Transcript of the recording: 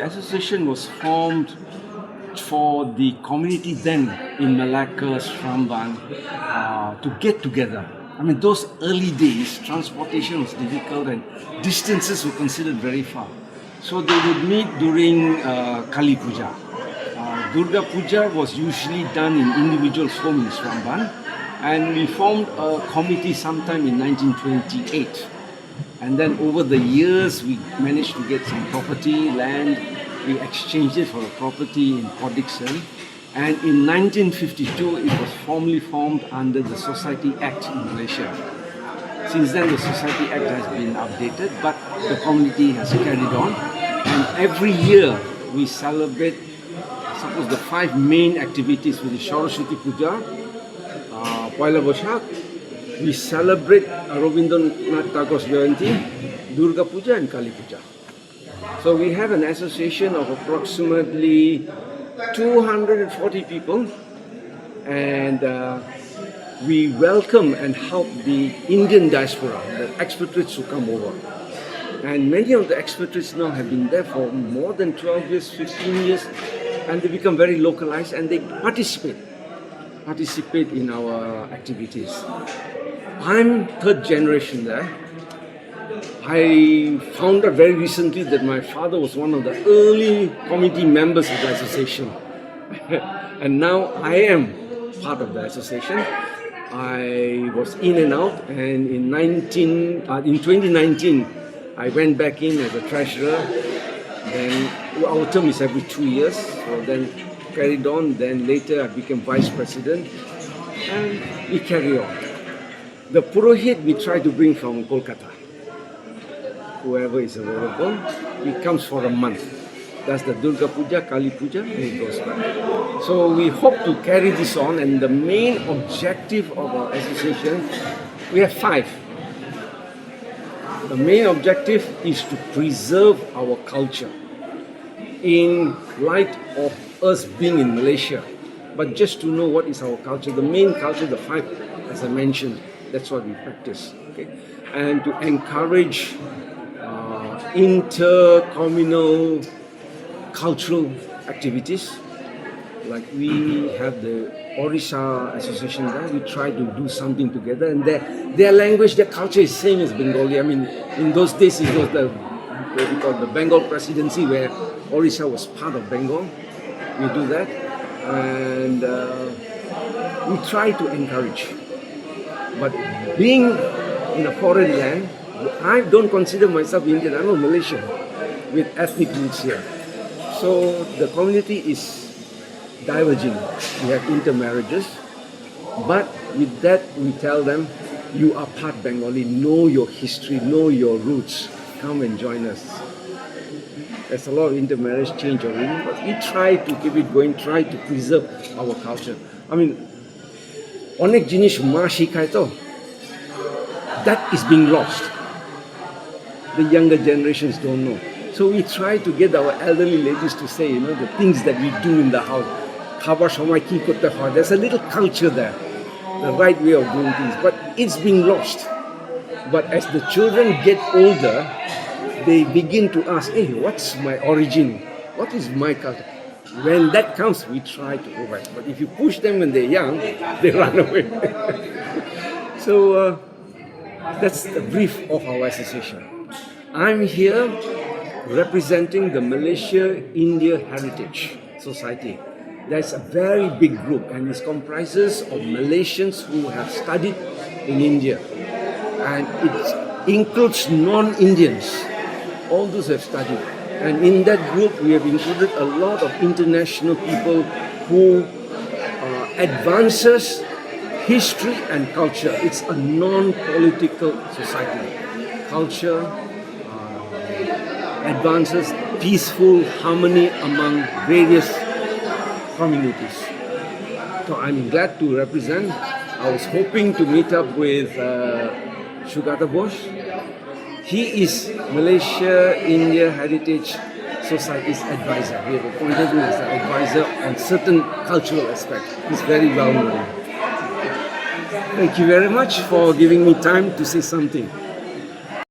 The association was formed for the community then in Malacca, Sramban, to get together. I mean, those early days, transportation was difficult and distances were considered very far. So they would meet during Kali Puja. Durga Puja was usually done in individuals' home in Sramban, and we formed a committee sometime in 1928. And then over the years, we managed to get some property, land. We exchanged it for a property in Port Dickson. And in 1952, it was formally formed under the Society Act in Malaysia. Since then, the Society Act has been updated, but the community has carried on. And every year, we celebrate, suppose, the 5 main activities with the Saraswati Puja, Poila Boishakh. We celebrate Rabindranath Tagore's Jayanti, Durga Puja and Kali Puja. So we have an association of approximately 240 people, and we welcome and help the Indian diaspora, the expatriates who come over. And many of the expatriates now have been there for more than 12 years, 15 years, and they become very localized and they participate in our activities. I'm 3rd generation there. I found out very recently that my father was one of the early committee members of the association. And now I am part of the association. I was in and out, and in 2019, I went back in as a treasurer. Then our term is every 2 years, so then carried on. Then later I became vice president, and we carry on. The Purohit we try to bring from Kolkata. Whoever is available, he comes for a month. That's the Durga Puja, Kali Puja, and he goes back. So we hope to carry this on, and the main objective of our association, we have 5. The main objective is to preserve our culture in light of us being in Malaysia. But just to know what is our culture, the main culture, the 5, as I mentioned, that's what we practice. Okay? And to encourage inter-communal cultural activities. Like we have the Orissa Association there, we try to do something together, and their language, their culture is same as Bengali. I mean, in those days it was what we call the Bengal presidency, where Orissa was part of Bengal. We do that, and we try to encourage. But being in a foreign land, I don't consider myself Indian, I'm a Malaysian with ethnic roots here. So the community is diverging. We have intermarriages, but with that we tell them, you are part Bengali, know your history, know your roots, come and join us. There's a lot of intermarriage change already, but we try to keep it going, try to preserve our culture. I mean, onek jinish ma shikhai to, that is being lost. The younger generations don't know. So we try to get our elderly ladies to say, the things that we do in the house. There's a little culture there, the right way of doing things, but it's being lost. But as the children get older, they begin to ask, hey, what's my origin? What is my culture? When that comes, we try to go back. But if you push them when they're young, they run away. So that's the brief of our association. I'm here representing the Malaysia-India Heritage Society. That's a very big group, and it comprises of Malaysians who have studied in India. And it includes non-Indians, all those who have studied. And in that group, we have included a lot of international people who advances history and culture. It's a non-political society. Culture advances peaceful harmony among various communities. So I'm glad to represent. I was hoping to meet up with Sugata Bosch. He is Malaysia-India Heritage Society's advisor. We have appointed him as an advisor on certain cultural aspects. He's very well known. Thank you very much for giving me time to say something.